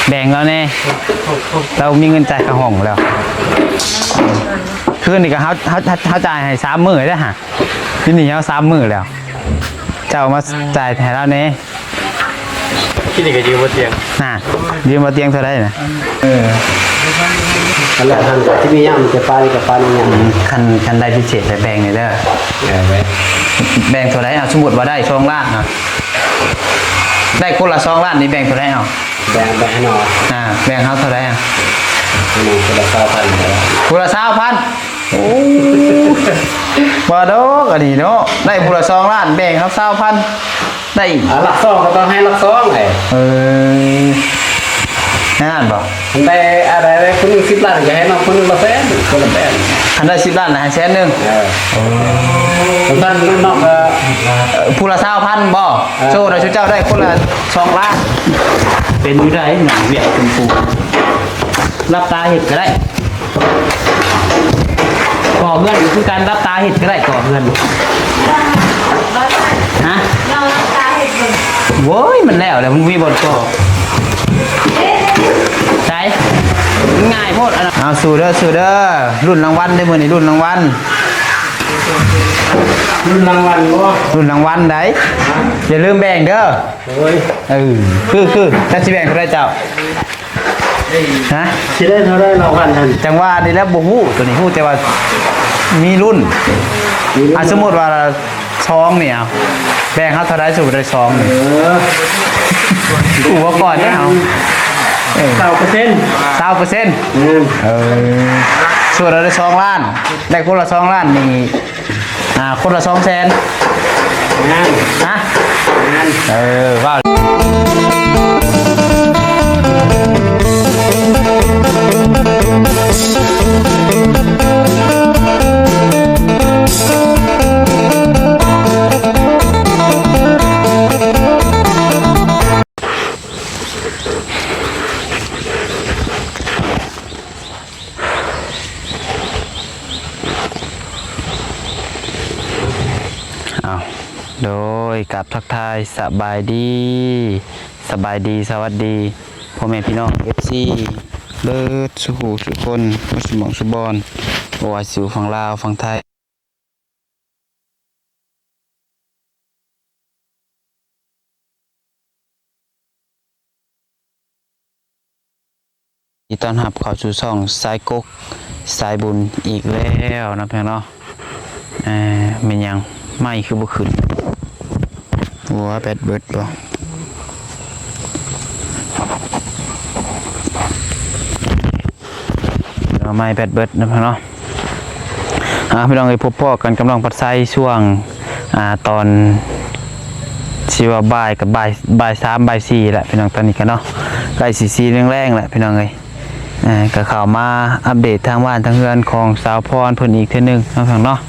แบ่งแล้วเนี่ยเรามีเงินจ่ายค่าห้องแล้วคืนนี้ก็เขาจ่ายให้30,000ได้ฮะที่นี่เขา30,000แล้วเจ้ามาจ่ายแทนเราเนี่ยที่นี่ก็ยืมมาเตียงน่ะยืมมาเตียงเท่าไรนะอันแรกท่านที่มีย่ำจะปลากับปลาเนี่ยคันได้พิเศษแต่แบ่งเลยเด้อแบ่งเท่าไรเอาสมมติว่าได้2 ล้านนะได้คนละ2 ล้านนี่แบ่งเท่าไรเอาแบ่งให้หน่อยแบ่งเขาเท่าไรอ่ะคนละ20,000คนละ20,000โอ้บ่ดอกอันนี้เนาะได้คนละ2 ล้านแบ่งเขา20,000ได้หลัก2ก็ต้องให้หลัก2ไงนั่นบ่ได้อะไรคนนึง10 ล้านจะให้น้องคนนึงละ100,000คนละ100,000คันได้10 ล้านให้100,000ท่านน้องผู้ละ20,000บ่โซ่เราชุดเจ้าได้คนละ2 ล้านเป็นอยู่ได้หนังเวียดเป็นปูรับตาเห็ดก็ได้ก่อเงินคือการรับตาเห็ดก็ได้ก่อเงินฮะเรารับตาเห็ดโว้ยมันแล้วมันมีบทก่อใช่ง่ายโพดเอาสู้เด้อรุ่นรางวัลได้มื้อนี้รุ่นรางวัลบ่รุ่นรางวัลได้อย่าลืมแบ่งเด้อคือถ้าสิแบ่งเท่าไรเจ้าฮะสิได้เท่าไรรางวัลท่านจังว่านี่แล้วบ่ฮู้ตัวนี้ฮู้แต่ว่ามีรุ่นสมมุติว่า2เนี่ยแบ่งเฮาเท่าไรสมมุติได้2นี่อุปกรณ์เนี่ยเฮา20%ส่วนเราได้2 ล้านได้คนละ2 ล้านนี่คนละ200,000ฮะว่าโดยกับทักทายสบายดีสวัสดีพ่อแม่พี่น้อง FC เลิศสุขสุคนมุสมองสุบอนบวชสู่ฝั่งลาวฝั่งไทยตอนหับเข้าสู่ช่องสายกกสายบุญอีกแล้วนะเพื่อนเนาะเป็นยังไม่คือบุขึ้นหัวแบดเบิดบ่เราไม่แบดเบิดนะพี่น้องพี่น้องไปพบพ่อกันกำลังปัดไซช่วงตอนชีวบ่ายกับบ่าย3บ่าย4แหละพี่น้องตอนนี้กันเนาะใกล้4แรงๆแหละพี่น้องเลยก็เข้ามาอัปเดตทางบ้านทางเรือนของสาวพรเพิ่นอีกเท่านึงน้องๆเนาะ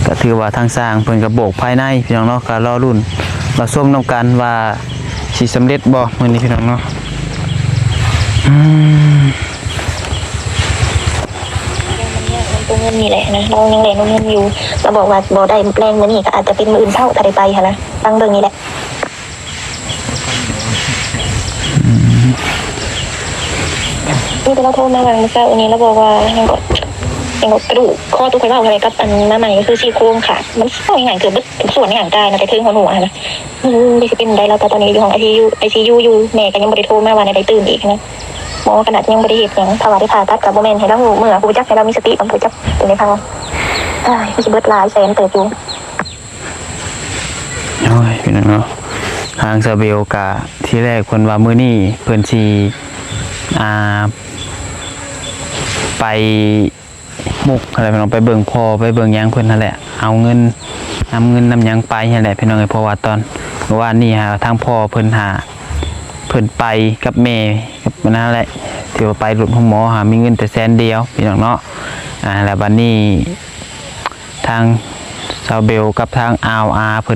ก็ถือว่าทางสร้างเพิ่นกระโบกภายในพี่น้องเนาะก็รอรุ่นมาส้มน้ำกันว่าสิสำเร็จบ่มื้อนี้พี่น้องเนาะตรงเงินนี่แหละนะเรายังแรงเงินอยู่เราบอกว่าบ่ได้แรงเงินนี่ก็อาจจะเป็นมื้ออื่นเช้าก็ได้ไปค่ะนะตั้งเบิ่งนี่แหละนี่เราโทรมาวันเมื่อเช้านี้เราบอกว่ายังกระดูกข้อตัวไขว้อะไรกับอันมาใหม่ก็คือซี่โครงค่ะมันต้องอย่างเกิดทุกส่วนในร่างกายนะแต่ถึงหัวนะไม่ใช่เป็นได้เราตอนนี้อยู่ห้องไอซียูอยู่แม่ก็ยังไม่ได้โทรมาวันไหนตื่นอีกนะหมอขนาดยังไม่ได้เหตุอย่างภาวะที่ผ่าตัดกับโมเมนต์ให้เราเมื่อผู้จักให้เรามีสติบางผู้จักอยู่ในภาวะไม่ใช่เบิดลายแสนเติบอยู่โอ้ยพี่น้องเนาะทางซาเบลกะที่แรกคนว่ามื้อนี้เพิ่นสิไปมุกอะไรพี่น้องไปเบิ่งพอไปเบิ่งยังเพิ่นนั่นแหละเอาเงินนำยังไปนั่นแหละพี่น้องเพราะว่าตอนว่านี่ทางพ่อเพิ่นไปกับแม่กับนั่นแหละที่ว่าไปรถของหมอมีเงินแต่100,000พี่น้องเนาะแล้วบัดนี้ทางซาเบลกับทางเพิ่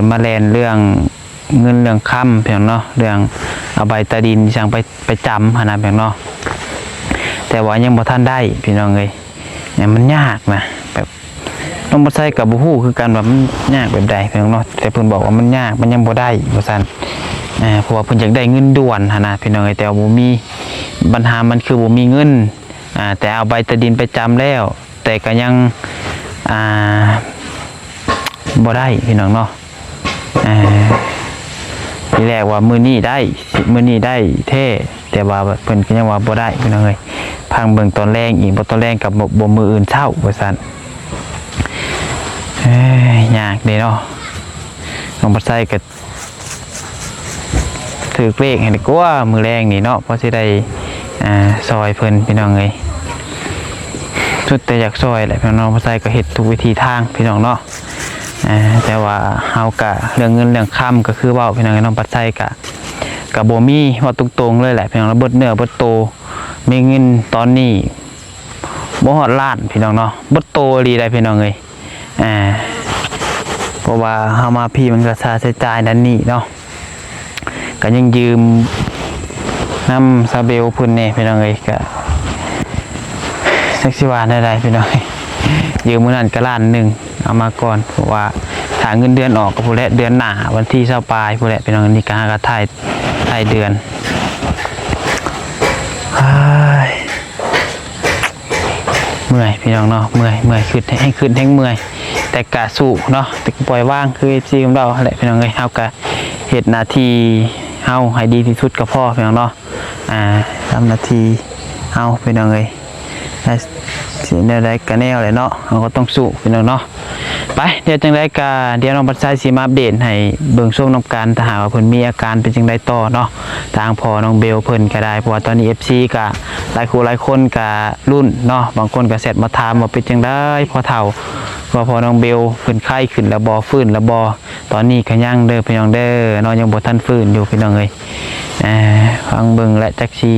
นมาแลนเรื่องเงินเรื่องค้ำพี่น้องเนาะเรื่องเอาใบตาดินสั่งไปจำนะพี่น้องเนาะแต่ว่ายังบ่ทันได้พี่น้องเลยเนี่ยมันยากนะแบบ น้องบ่ใส่กับบ่ฮู้คือกันว่ามันยากแบบใดพี่น้องเนาะแต่เพิ่นบอกว่ามันยากมันยังบ่ได้ว่าซั่นเพราะว่าเพิ่นอยากได้เงินด่วนหั่นน่ะพี่น้องแต่ว่าบ่มีปัญหามันคือบ่มีเงินแต่เอาใบตะดินไปจำแล้วแต่ก็ยังบ่ได้พี่น้องเนาะทีแรกว่ามื้อนี้ได้แท้แต่ว่าเพิ่นก็ยังว่าบ่ได้พี่น้องเอ้ยพังเบิ่งตอนแรงอีกบ่ตอนแรงกับบ่มื้ออื่นเช้าว่าซั่นยากเด้เนาะน้องบ่ใส่ก็ถือเลขให้ดีกว่ามื้อแรงนี่เนาะเพราะสิได้ซอยเพิ่นพี่น้องเอ้ยสุดแต่อยากซอยแหละพี่น้องบ่ใส่ก็เฮ็ดทุกวิธีทางพี่น้องเนาะแต่ว่าเฮากะเรื่องเงินเรื่องค่ำก็คือเว้าพี่น้องน้องปัดใส่กะบ่มีว่าตรงๆเลยแหละพี่น้องเบิดเนื้อเบิดโตมีเงินตอนนี้บ่ฮอดล้านพี่น้องเนาะเบิดโตดีได้พี่น้องเอ้ยเพราะว่าเฮามาพี่มันก็ค่าใช้จ่ายนั่นนี่เนาะก็ยังยืมนำซาเบลเพิ่นนี่พี่น้องเอ้ยก็จักสิว่าได้พี่น้องยืมมื้อนั้นก็ล้านหนึ่งเอามาก่อนเพราะว่าถ้าเงินเดือนออกก็พุ่นแหละเดือนหน้าวันที่20ปลายพุ่นแหละพี่น้องนี่ก็หาก็ถ่ายเดือนเมื่อยพี่น้องเนาะเมื่อยขึ้นให้ขึ้นแห้งเมื่อยแต่กะสู้เนาะแต่ปล่อยว่างคือ FC ของเราแหละพี่น้องเอ้ยเฮาก็เฮ็ดหน้าที่เฮาให้ดีที่สุดก็พอพี่น้องเนาะทำหน้าที่เฮาพี่น้องเอ้ยสิแนวใดก็แนวแหละเนาะเฮาก็ต้องสู้พี่น้องเนาะไปเดี๋ยวจังได๋ก็เดี๋ยวน้องปัดไซสิมาอัปเดตให้เบิ่งช่วงน้ำการถ้าหากว่าเพิ่นมีอาการเป็นจังได๋ต่อเนาะทางพ่อน้องเบลเพิ่นก็ได้เพราะว่าตอนนี้ FC ก็หลายคู่หลายคนก็รุ่นเนาะบางคนก็แชทมาถามว่าเป็นจังได๋พอเฒ่าก็พอน้องเบลเพิ่นไข้ขึ้นแล้วบ่ฟื้นแล้วบ่ตอนนี้ก็ยังเด้อพี่น้องเด้อเนาะยังบ่ทันฟื้นอยู่พี่น้องเอ้ยฟังเบิ่งและจักสิ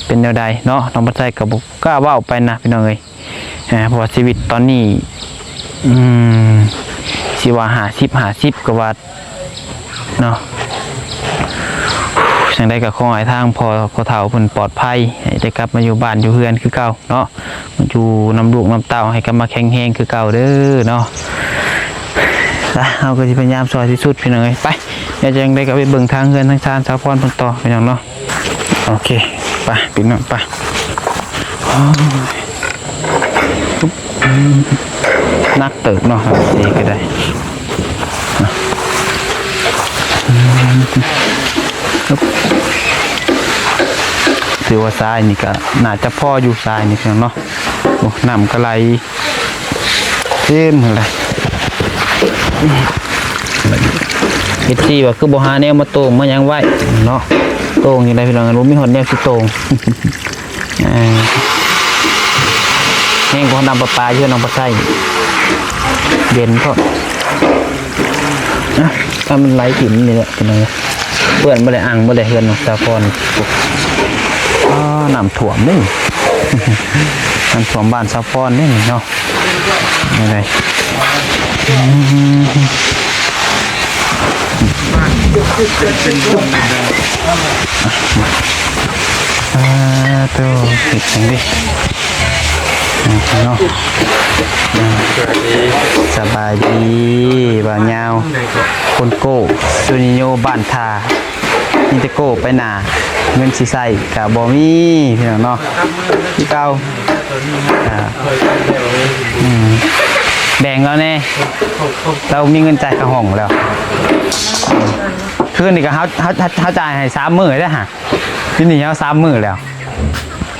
เป็นแนวใดเนาะน้องปัดไซก็บ่กล้าเว้าไปนะพี่น้องเอ้ยเพราะว่าชีวิตตอนนี้สิว่า50ก็ว่าเนาะจังได้กับข้อหมายทางพอเฒ่าเพิ่นปลอดภัยให้ได้กลับมาอยู่บ้านอยู่เฮือนคือเก่าเนาะมาอยู่น้ำลูกน้ำเต้าให้กลับมาแข็งแรงคือเก่าเด้อเนาะเฮาก็สิพยายามซอยที่สุดพี่น้องเอ้ยไปเดี๋ยวจังได้ก็ไปเบิ่งทางเฮือนทางชานสาวพรเพิ่นต่อพี่น้องเนาะโอเคไปพี่น้องไปนักเติบเนาะครับดีก็ได้ถือว่าทรายนี่ก็น่าจะพ่ออยู่ทรายนี่เพียงเนาะโอ้น้ำกระไหลเต็มเลยเฮ็ดซี่ว่าคือบ่หาแนวมาโต่งมายังไว้เนาะโต่งนี่ได้พี่น้องรู้มีหอดแนวสิโต่งแห้งก็นำปลาเยอะน้องปลาไส้เย็นก็ถ้ามันไหลถิ่มนี่แหละเป็นไงเปื่อนไม่ได้อ่างไม่ได้เฮือนตาพรน้ำถ่วมนี่น้ำถ่วมบ้านซาฟอนนี่เนาะอะไรตัวติดอย่างนี้เนาะสบายดีบ่าวยาวคนโก้ซูนิโยบ้านทาอินเตโก้ไปหนาเงินสีใสกับบอมี่พี่น้องเนาะที่เก่าแบ่งแล้วเนี่ยเรามีเงินจ่ายค่าห้องแล้วคืนนี้ก็เขาจ่ายให้3 มื้อได้ฮะที่นี่เขา3 มื้อแล้ว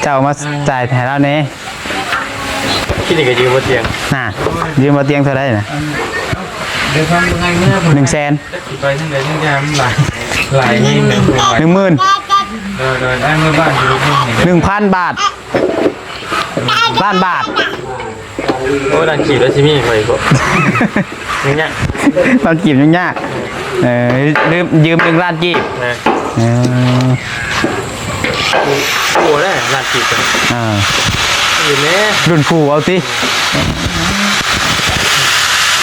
เจ้ามาจ่ายแทนเราเนี่ยที่นี่ก็ยืมบนเตียงน่ะยืมมาเตียงเท่าไรนะเดี๋ยวทำยังไงเนี่ย100,000ไปทั้งไหนทั้งยามหลายนี่10,000โดยได้เมื่อบ้านอยู่ที่1,000 บาทล้านบาทโอ้ดันขีดแล้วชิมี่ไปก็ยังยากตอนกีบยังยากยืม1 ล้านกีบโอ้ได้ล้านกีบอยู่แม่รุ่นครูเอาสิ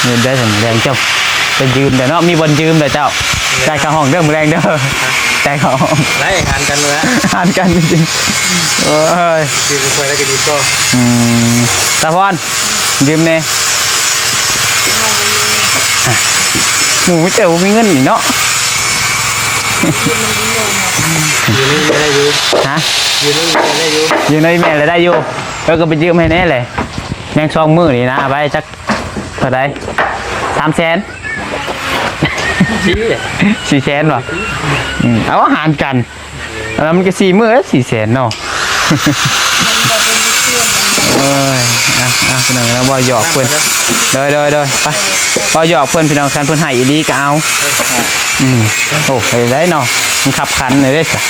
เงินได้ถึงแรงเจ้าจะยืมแต่เนาะมีบนยืมแต่เจ้าจ่ายค่าห้องเด้อมือแรงเด้อจ่ายค่าห้องไล่หันกันเลยหันกันจริงๆโอ้ยยืมไปแล้วก็ดีก็ตาพรยืมเนี่ย หมูไม่เจอมีเงินนี่เนาะ อยู่นี่ไม่ได้อยู่ ฮะ อยู่นี่ไม่ได้อยู่ อยู่ในแม่เลยได้อยู่แล้วก็ไปยืมให้แน่เลยยังช่องมือนี่นะเอาไปจักเท่าไร300,000 ชี้ 400,000ว่ะเอาอาหารกันแล้วมันก็4 มื้อ400,000เนาะเอ้ยพี่น้องแล้วบ่หยอกเพิ่นเด้อไปบ่หยอกเพิ่นพี่น้องคันเพิ่นให้อีหลีก็เอาโอ้ไปได้เนาะมันขับคันเลยเด้อจ้ะ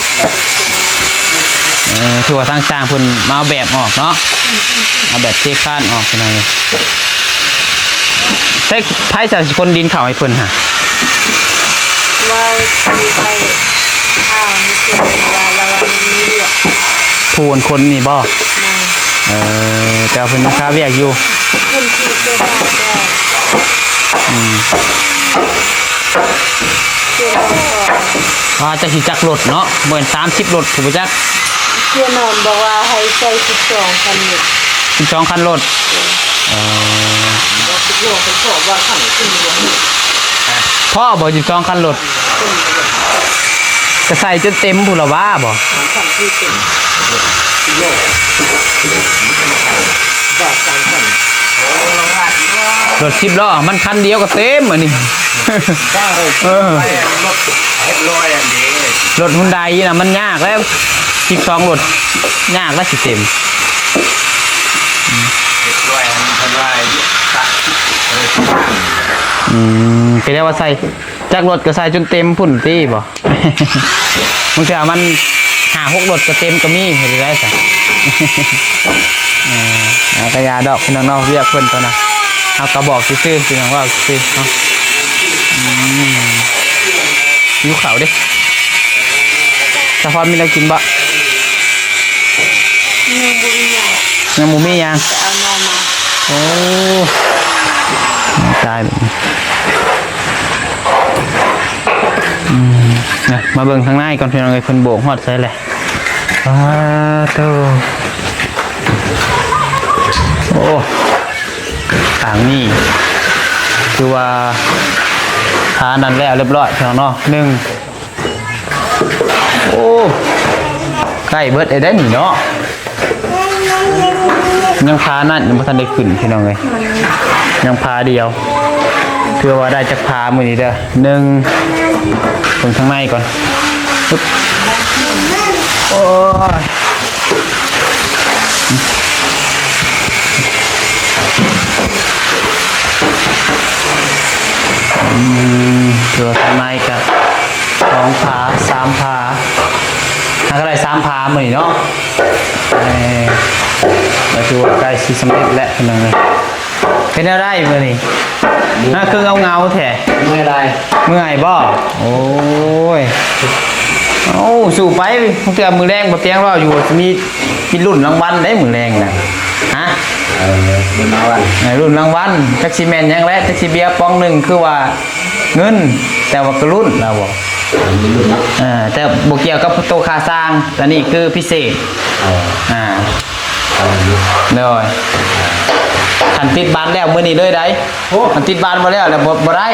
ถือว่าทางสร้างเพิ่นมาเอาแบบออกเนาะเอาแบบเทคานออกพี่น้องเลยแต่ไผจะคนดินเข้าให้เพิ่นฮะ ว่ามีใครข้าวนี่คือว่าเรามีเลือด ผู้คนนี่บ่แต่ว่าเพิ่นยังค้าเวียกอยู่ คนที่เสื้อผ้าได้เสื้อผ้า ว่าจะสิจักรถเนาะเหมือน30รถถูกบ่จัก เสื้อนอนบอกว่าให้ใส่12กันหมด 12คันรถพ่อบ่12คันรถจะใส่จนเต็มพุ่นละว่าบ่รถ10ล้อมันคันเดียวก็เต็มอันนี้รถฮุนไดน่ะมันยากแล้ว12รถยากแล้วสิเต็มก็เรียกว่าใส่จากรถก็ใส่จนเต็มพุ่นตีบ่ บางทีมัน5-6รถก็เต็มก็มีเห็นได้ซะ กระยาดอกพี่น้องๆเรียกเพิ่นตัวน่ะเอากระบอกซื่อๆพี่น้องว่าซื่อเนาะหิวข้าวเด้สะพอนมีอะไรกินบ่ มีบุญใหญ่ยังหมูมียัง แต่เอานอนมา โอ้ตายแบบนะมาเบิ่งข้างในก่อนพี่น้องเอ้ยเพิ่นโบกฮอดใส่เลยโตโอ้ทางนี้คือว่าทานั้นแล้วเรียบร้อยพี่น้องเนาะโอ้ใกล้เบิดได้นี่เนาะยังพานั่นยังไม่ทันได้ขึ้นพี่น้องเลยยังพาเดียวเพื่อว่าได้จากพามือนี้เด้อตรงข้างในก่อนปึ๊บโอ้ยตัวข้างในกับ2 พา 3 พาอะไร3 พามือนี้เนาะมาดูใกล้สิสำเร็จแล้วเป็นยังไงเป็นอะไรมือนี่น่าคือเงาแท้ ไม่ได้ เมื่อยบ่โอ้ยโอ้สู่ไปเตือมือแรงบ่เตียงรออยู่มีรุ่นรางวัลได้มือแรงนะฮะ เป็นมาวัน รุ่นรางวัลแท็กซี่แมนยังแรกแท็กซี่เบียร์ปอง1คือว่าเงินแต่ว่ากระรุ่นเราบอกแต่บ่เกี่ยวกับโตคาสร้างแต่นี่คือพิเศษเลยขันติดบานแล้วมื้อนี้เลยได้ขันติดบานมาแล้วแล้วบ่ได้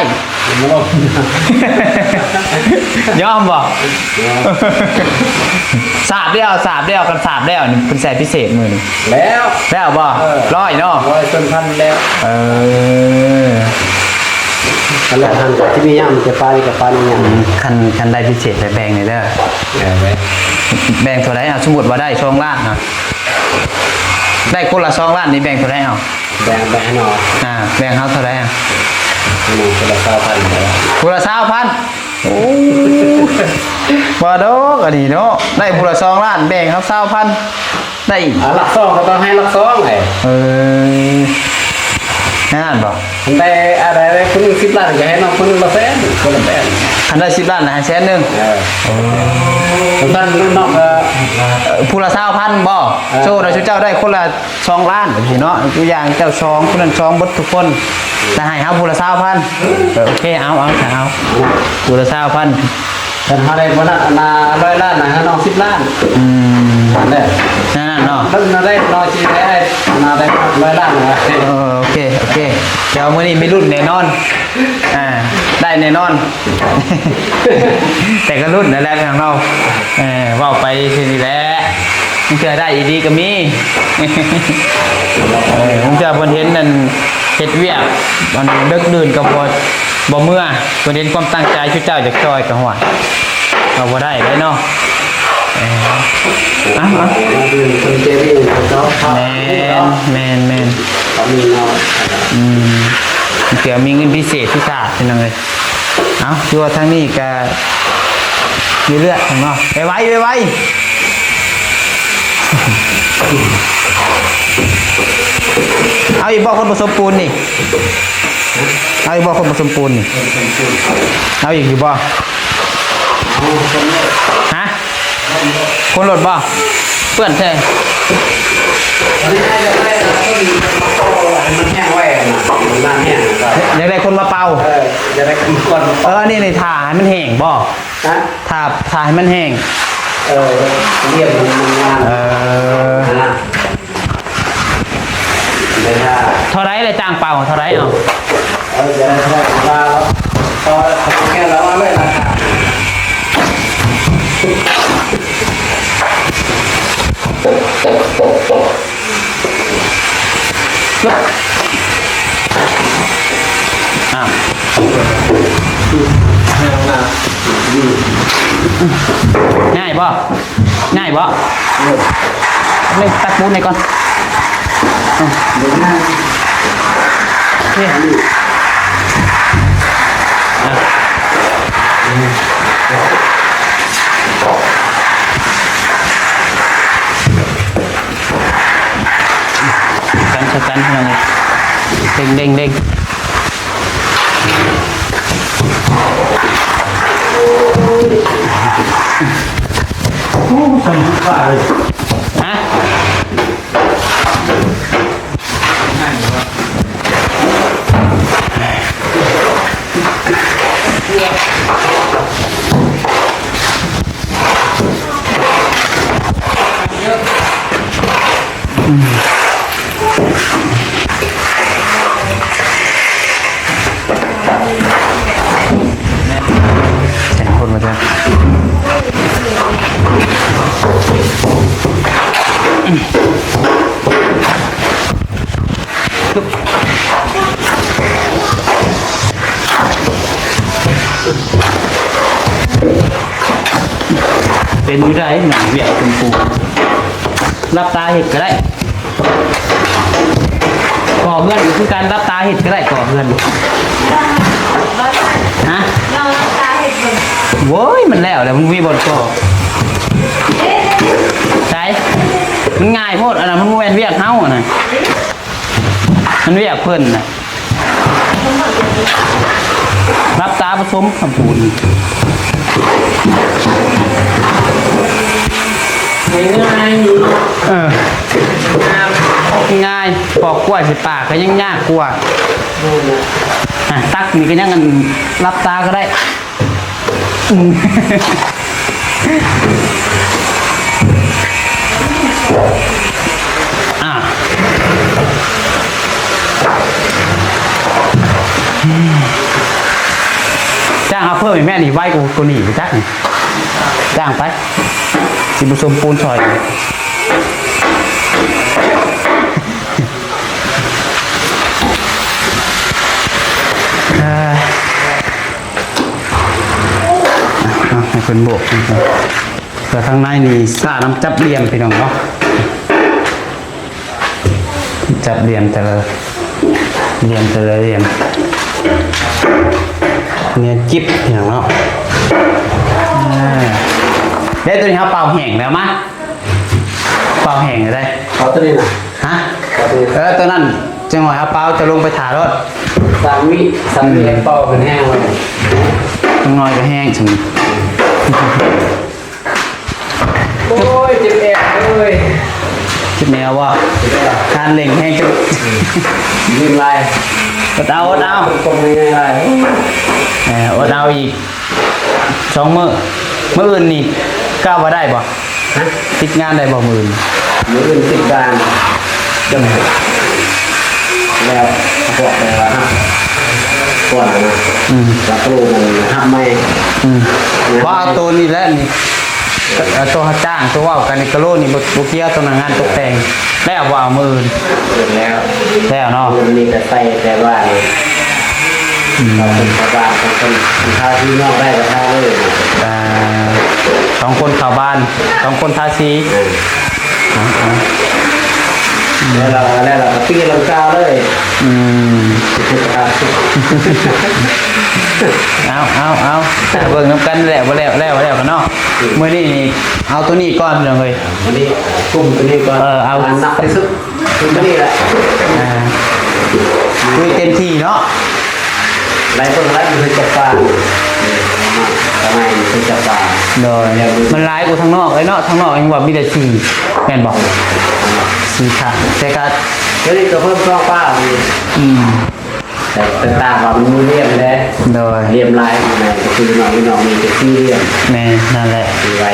ยอมบ่สาบเดียวกันสาบแล้วนี่เป็นใส่พิเศษมื้อนี้ แล้วบ่ร้อยเนาะ 100 จนพันแล้ว นั่นแหละ ท่านที่มีย่ำจะไปกับปานย่ำ คันได้พิเศษไปแบ่งนี่เด้อแบ่งเท่าไหร่สมมุติว่าได้2 ล้านนะได้คนละ2 ล้านนี่แบ่งเท่าไหร่แบ่งให้หน่อย แบ่งเฮาเท่าไหร่คนละ9,000คนละ20,000โอ้บ่ดอกอันนี้เนาะได้คนละ2 ล้านแบ่งเฮา20,000ได้หลัก2ก็ต้องให้หลัก2ไอ้นั่นบ่ ได้อะไรคนนึง10 ล้านจะให้น้องคนนึงละแสนคนละแสน คันได้10 ล้านให้100,000ท่านน้องผู้ละ20,000บ่โซ่เราเจ้าได้คนละ2 ล้านพี่เนาะตัวอย่างเจ้า2คนนั้น2เบิดทุกคนแต่ให้เฮาผู้ละ20,000โอเคเอาผู้ละ20,000 ท่านเฮาได้บ่น่ะ100 ล้านนะให้น้อง10 ล้านนั่นแหละ นั่นเนาะ ท่านได้น้อยสิได้ได้100 ล้านนะโอเคเดี๋ยวมื้อนี้มีรุ่นแน่นอนได้ แน่นอน แต่ก็รุ่นนั่นแหละทางเราเว่าไปทีนี้แหละมันจะได้อีดีก็มีผมจะเพิ่นเห็นนั่นเฮ็ดเวียกมันดึกดื่นก็บ่เมื่อเพิ่นเห็นความตั้งใจชุดเจ้าจากซอยก็ฮอดเราบ่ได้เลยเนาะคนเจรี่เขา แมน เขามีเนาะ เกี่ยวมีเงินพิเศษพิศาจเป็นยังไงเอาชัวทางนี้ก็มีเลือดเนาะไปไว้เอาอีกบ่คนผสมปูนนี่เอาอีกบ่คนผสมปูนนี่เอาอีกอยู่บ่ฮะคนรถบ่เปื้อนแท้ มันแห้งไว้มันนานแห้ง อยากได้คนมาเป่า จะได้คน นี่ในถ่าให้มันแห้งบ่ นะ ถ่าให้มันแห้ง เรียบมันงานนะไม่ได้ เท่าไรเลยจ้างเป่าเท่าไรเอา จะได้มาพอแค่เราไม่ราคาง่ายบ่เลยตักปูนให้ก่อนกันอะไรเด้งสมบูรณ์เลยฮะแข่งคนมาจ้ะเป็นวิธีหนังเวียดคุณปูรับตาเห็ดก็ได้ก่อเพื่อนคือการรับตาเห็ดก็ได้ก่อเพื่อนฮะ เราตาเห็ดบึง โว้ยมันแล้วมันมีบนก่อใช่มันง่ายโพดอันนั้นมันแวนเวียกเฮาอ่ะนะมันเวียกเพิ่นนะรับตาผสมคำพูนง่ายปอกกล้วยสิปากก็ยังยากกว่าตักนี่ก็ยังกันรับตาก็ได้จ้างเอาเพิ่มอีกแม่นี่ไว้กูตัวนี้ไปจ้างจ้างไปสิผสมปูนซอยให้คนโบกแต่ข้างในนี่สาน้ำจับเรียนพี่น้องเนาะจับเรียนแต่ละเรียนเนี่ยจิ๊บอย่างเนาะได้ตัวนี้ครับเป่าแห้งแล้วมั้ยเป่าแห้งได้ เขาตัวนี้นะ ฮะตัวนั้นจังหวะครับเป่าจะลงไปถ่ารถสามวิเป่าเป็นแห้งเลย ต้องน้อยก็แห้งจัง โอ้ยเจ็บแอบเลย คิดแนวว่าการเล่งแห้งจะ ยิงลายอดเอาตรงนี้ลายอดเอาอีก2 มื้ออื่นนี่ก้าวมาได้บ่ติดงานได้บ่มื้ออื่นติดการจนแล้วบอกเลยว่า ก่อนนะแล้วก็มันทำไม่ ว่าเอาตัวนี้แล้วนี่ตัวจ้างตัวว่ากันในกะโลนี่บุเกียตัวงานตกแต่งแล้วว่ามือ แล้วแล้วเนาะ มันมีแต่ใส่แต่ว่าเราเป็นชาวบ้านคนท่าที่นอกได้ก็ท่าเลย 2 คนเข้าบ้าน2 คนทาสี แล้วเราก็ตีลังกาเลยเอาเบิ่งน้ำกันแล้วกันเนาะมื้อนี้นี่เอาตัวนี้ก่อนพี่น้องเอ้ย วันนี้กลุ่มตัวนี้ก็หนักที่สุดตัวนี้แหละ คุยเต็มที่เนาะ หลายคนหลายคนเคยจับปลาทำไมเคยจับปลา โดยมันร้ายกว่าทางนอกเลยเนาะทางนอกยังว่ามีแต่4แม่นบ่4ค่ะแต่ก็ เดี๋ยวนี้ก็เพิ่มช่องปลาแต่ต่างๆว่ามันมีเรียมเลย โดย เรียมลายในก็คือน้องมีแต่ที่เรียม แม่นั่นแหละ มีไว้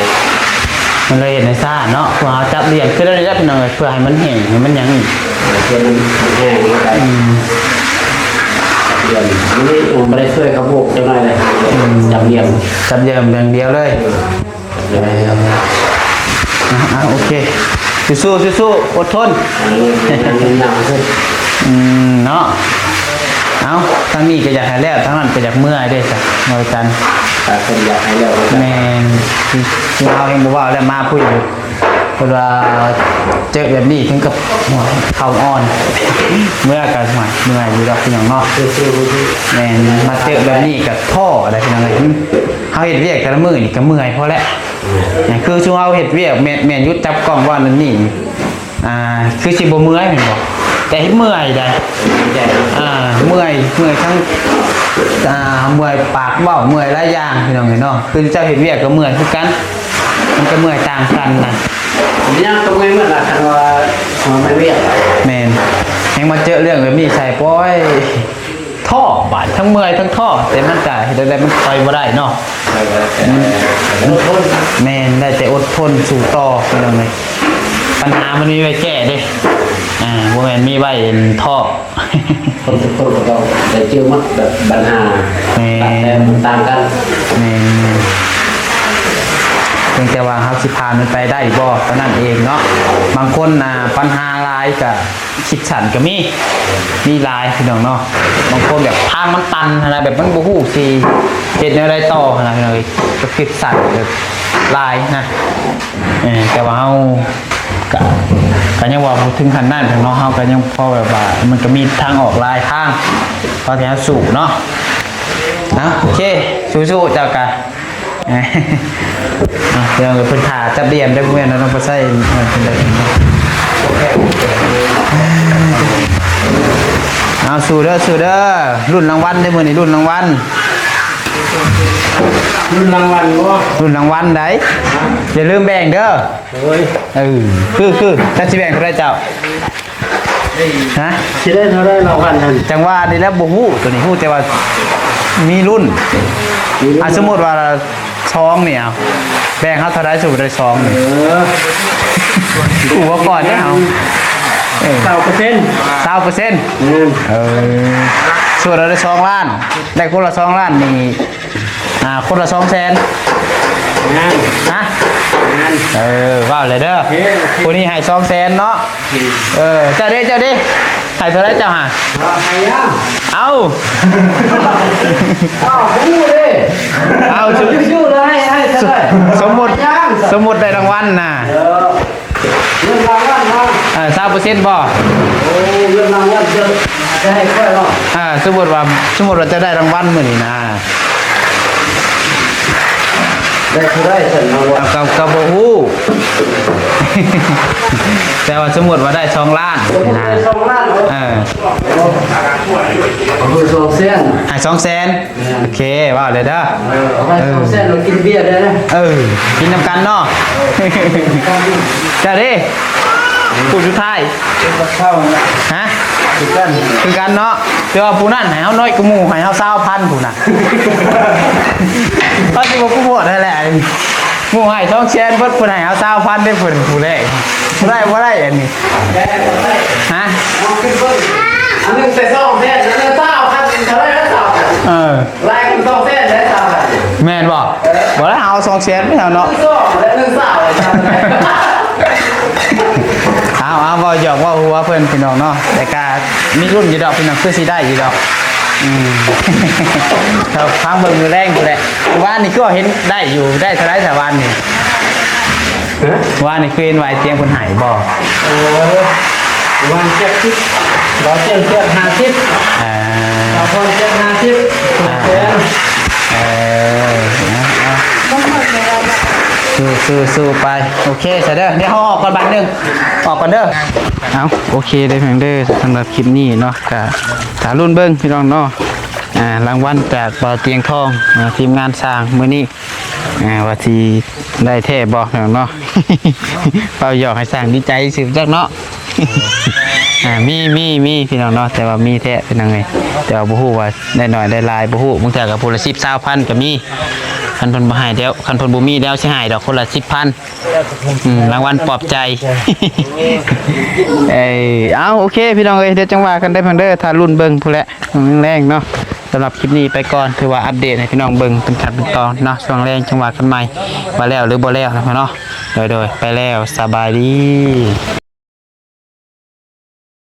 มันเลยเห็นในซ่าเนาะเพื่อเอาจับเรียนขึ้นได้เลยพี่น้องเพื่อให้มันแห้งให้มันยังอีก เพื่อมันแห้งนี้ไปเรียมนี่ผมไม่ได้ช่วยเขาพวกเจ้าหน่อยเลยจับเรียม จับเยิมอย่างเดียวเลยโอเคสู้อดทน อันนี้หนักขึ้น เนาะเอาทางนี้ก็อยากให้แล้วทางนั้นก็อยากเมื่อยด้วยจ้ะมากัน แต่คนอยากให้เรา แม่ที่เราเองบอกว่าแล้วมาพูดอยู่เวลาเจอแบบนี้ถึงกับหัวเข่าอ่อนเมื่อกันหน่อยเมื่อยอยู่ดอกพี่น้องเนาะ สู้ แม่มาเจอแบบนี้กับท่ออะไรพี่น้องเลยเขาเห็ดเวียกแต่ละมือนี่ก็เมื่อยเพราะแหละคือช่วงเอาเห็ดเวียกแม่ยุดจับกล้องว่านั่นนี่คือสิบเมื่อยเหมือนบอกแต่เห็ดเมื่อยได้เมื่อยทั้งเมื่อยปากเบ้าเมื่อยหลายอย่างพี่น้องเนาะคือเจ้าเห็ดเวียกก็เมื่อยคือกันมันก็เมื่อยต่างกันนะ นี่ตรงนี้มันละคันว่าไม่เรียก แม่ยังมาเจอเรื่องแบบนี้ใส่ป้อยท่อบาดทั้งเมื่อยทั้งท่อแต่มันจ่ายแต่มันไปบ่ได้เนาะแม่ได้แต่อดทนสู่ต่อพี่น้องเลยปัญหามันมีไว้แก้เด้พวกแม่มีไว้ท่อ คนทุกคนก็ต้องได้เจอมัดแบบปัญหาแต่มันต่างกัน เพียงแต่ว่าเขาสิพานมันไปได้บ่เท่านั้นเองเนาะบางคนปัญหาหลายกับคิดฉันก็มีหลายพี่น้องเนาะบางคนแบบทางมันตันอะไรแบบมันบ่ฮู้สิเฮ็ดแนวใดต่อนะพี่น้องก็คิดสั่นแบบหลายนะแต่ว่าเฮาก็ยังว่าถึงขั้นนั้นถึงเนาะเฮาก็ยังพอแบบว่ามันก็มีทางออกหลายทางพอที่จะสู้เนาะโอเคสู้ๆเจ้ากะเดี๋ยวเพิ่นถ่าจับเรียมได้เพื่อนเราต้องไปใส่เป็นได้เอาสู้เด้อรุ่นรางวัลได้มื้อนี้รุ่นรางวัลรุ่นรางวัลได้อย่าลืมแบ่งเด้อคือถ้าสิแบ่งเท่าไรเจ้าฮะ สิได้เท่าไรเรากัน จังว่านี่แล้วบ่ฮู้ตัวนี้ฮู้แต่ว่ามีรุ่นสมมุติว่าช่องเนี่ยแบ่งเขาเท่าไรสูบได้ช่องนี่ว่าก่อนเนี่ยเอา20% ส่วนเราได้2 ล้านได้คนละ2 ล้านนี่คนละ200,000ฮะว่าเลยเด้อคนนี้ให้200,000เนาะเจ้าดิให้เท่าไรเจ้าหาเอาสู้เลยให้เท่าไรสมมติได้รางวัลน่ะเงินรางวัลนะ20%บ่เงินรางวัลจะให้ค่อยเนาะสมมติว่าจะได้รางวัลมื้อนี้นะได้เท่าไรฉันรางวัลกับบ่ฮู้แต่ว่าสมมติว่าได้2 ล้านนะ2 ล้านคือ200,000ให้200,000โอเคว่าเลยเด้อให้200,000เรากินเบียร์ได้นะกินน้ำกันเนาะจ้าดิผู้สุดท้ายฮะคือกันเนาะเดี๋ยวผู้นั้นให้เฮาน้อยกว่าหมู่ให้เฮา20,000ผู้น่ะก็สิบ่กูบ่ได้แหละหมู่ให้200,000เพิ่นผู้ให้เฮา20,000ได้เพิ่นผู้แรกบ่ได้อันนี้ฮะอันนึงใส่200,000แล้ว9,000เท่าไรแล้ว ไล่กัน2เส้นได้ตามกัน แม่นบ่บ่ได้เอา2แสนไม่เอาเนาะ 2และ1สาวเลยตามกัน เอาบ่หยอกว่าหัวเพิ่นพี่น้องเนาะแต่ก็มีรุ่นอยู่ดอกพี่น้องคือสิได้อยู่ดอกครับฟังเบิ่งมือแรงอยู่แหละว่านี่ก็เห็นได้อยู่ได้เท่าไรแต่วันนี่ว่านี่คือเห็นไว้เตียงคนหายบ่ โอ้วัน70เราเจ็ด50เราคน750สู้ไปโอเคเสร็จเด้อเดี๋ยวเขาออกก่อนบัดนึงออกก่อนเด้อเอาโอเคได้เพียงเด้อสำหรับคลิปนี้เนาะก็ถารุ่นเบิ้งพี่น้องเนาะรางวัลจากบ่อเตียงทองทีมงานสร้างมื้อนี้ว่าสิได้แท้บ่พี่น้องเนาะ เป่าหยอกให้สร้างดีใจสืบจักเนาะ มีพี่น้องเนาะแต่ว่ามีแท้เป็นยังไงแต่ว่าบ่ฮู้ว่าได้หน่อยได้หลายบ่ฮู้บางเทื่อก็ผู้ละ10 20,000ก็มีคันเพิ่นบ่ให้แล้วคันเพิ่นบ่มีแล้วสิให้ดอกคนละ 10,000รางวัลปลอบใจ เอาโอเคพี่น้องเอ้ยเดี๋ยวจังว่ากันได้เพิ่นเด้อถ้ารุ่นเบิ่งผู้นแหละแรงเนาะสำหรับคลิปนี้ไปก่อนถือว่าอัปเดตให้พี่น้องเบิ่งเป็นขั้นเป็นตอนเนาะช่วงแรงจังว่ากันใหม่ว่าแล้วหรือบ่แล้วนะเนาะโดยไปแล้วสบายดี